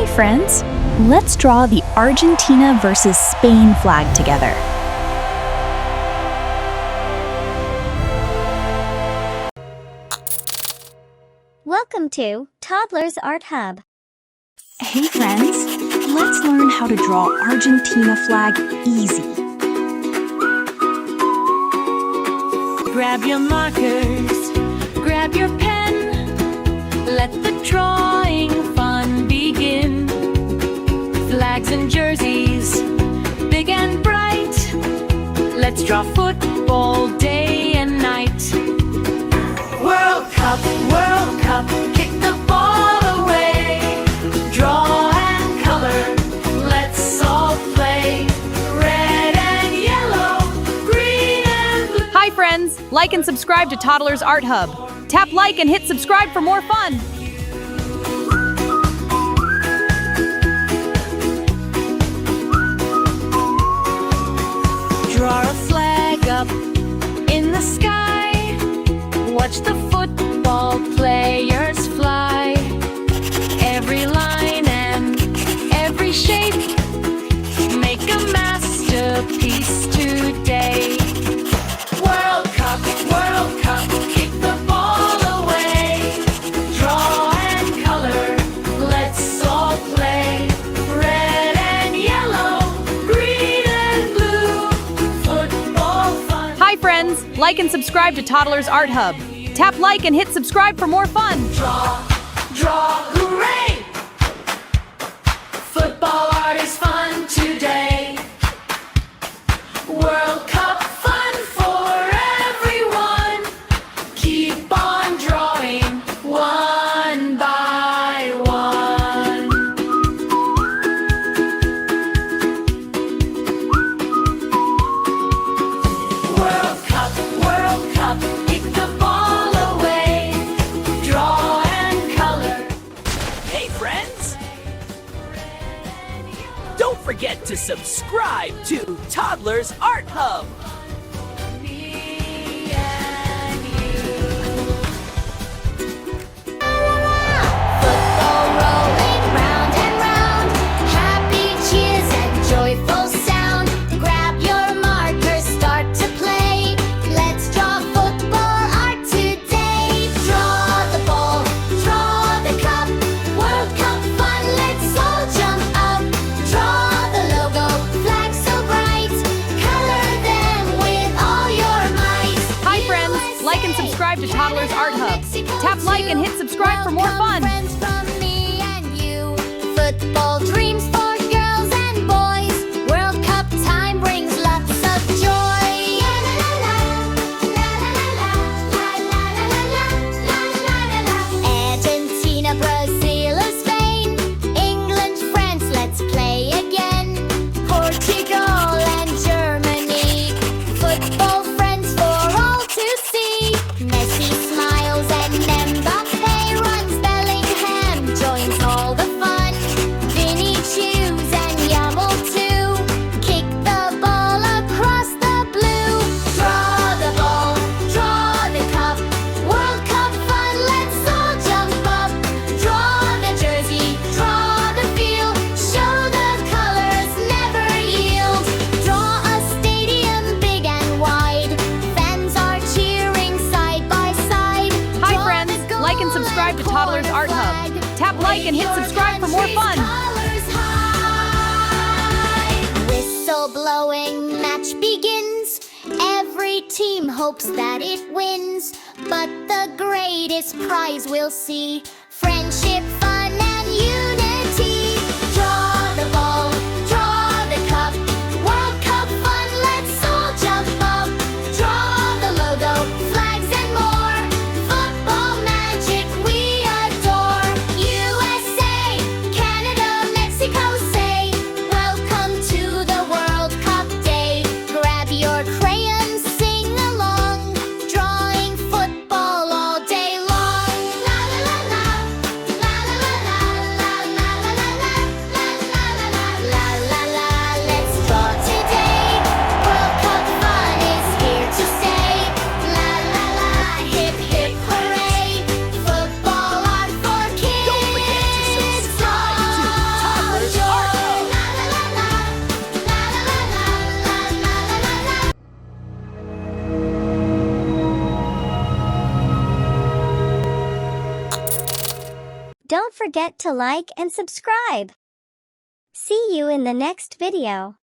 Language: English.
Hi friends! Let's draw the Argentina versus Spain flag together. Welcome to Toddlers Art Hub. Hey friends! Let's learn how to draw Argentina flag easy. Grab your markers, grab your pen, let the drawing fun begin. Flags and jerseys, big and bright, let's draw football day and night. World Cup, kick the ball away. Draw and color, let's all play. Red and yellow, green and blue. Hi friends! Like and subscribe to Toddlers Art Hub. Tap like and hit subscribe for more fun. Draw a flag up in the sky. Watch the football players fly. Every line and every shape, make a masterpiece today. World Cup, kick the ball away. Draw and color, let's all play. Red and yellow, green and blue, football fun. Hi friends! Like and subscribe to Toddlers Art Hub. Tap like and hit subscribe for more fun. Draw, hooray! Football art is fun today. World Cup fun for everyone. Keep on drawing one by one. World Cup, kick the ball away. Draw and color. Hey friends! Don't forget to subscribe to Toddlers Art Hub. Me and you. Football rolling round and round. Happy cheers and joyful sound. Grab your markers, start to play. Let's draw football art today. Draw the ball, draw the cup. World Cup fun, let's all jump up. Draw the logo, flag so bright. Color them with all your might. Hi friends! Like and subscribe to Toddlers Art Hub. Tap like and hit subscribe for more fun. Friends from me and you. Football dreams for girls and boys. World Cup time brings lots of joy. Argentina, Brazil, or Spain. England, France, let's play again. Portugal and Germany. Football friends for all to see. Messi smiles and Mbappe runs. Bellingham joins all the fun. Vinny chews and Yamal too. Kick the ball across the blue. Draw the ball, draw the cup. World Cup fun, let's all jump up. Draw the jersey, draw the field. Show the colors, never yield. Draw a stadium big and wide. Fans are cheering side by side. Hi Draw friends! the goal Like and subscribe to and Toddlers corner Art Hub. flag. Tap like and hit Wave your subscribe for more country's fun. colors high. Whistle blowing, match begins. Every team hopes that it wins, but the greatest prize we'll see. Friendship, fun, and unity. Draw the ball, draw the cup. World Cup fun, let's all jump up. Draw the logo, flags and more. Football magic we adore. USA, Canada, Mexico say, welcome to the World Cup day. Grab your crayons, sing along. Drawing football all day long. La la la la, la Don't forget to like and subscribe. See you in the next video.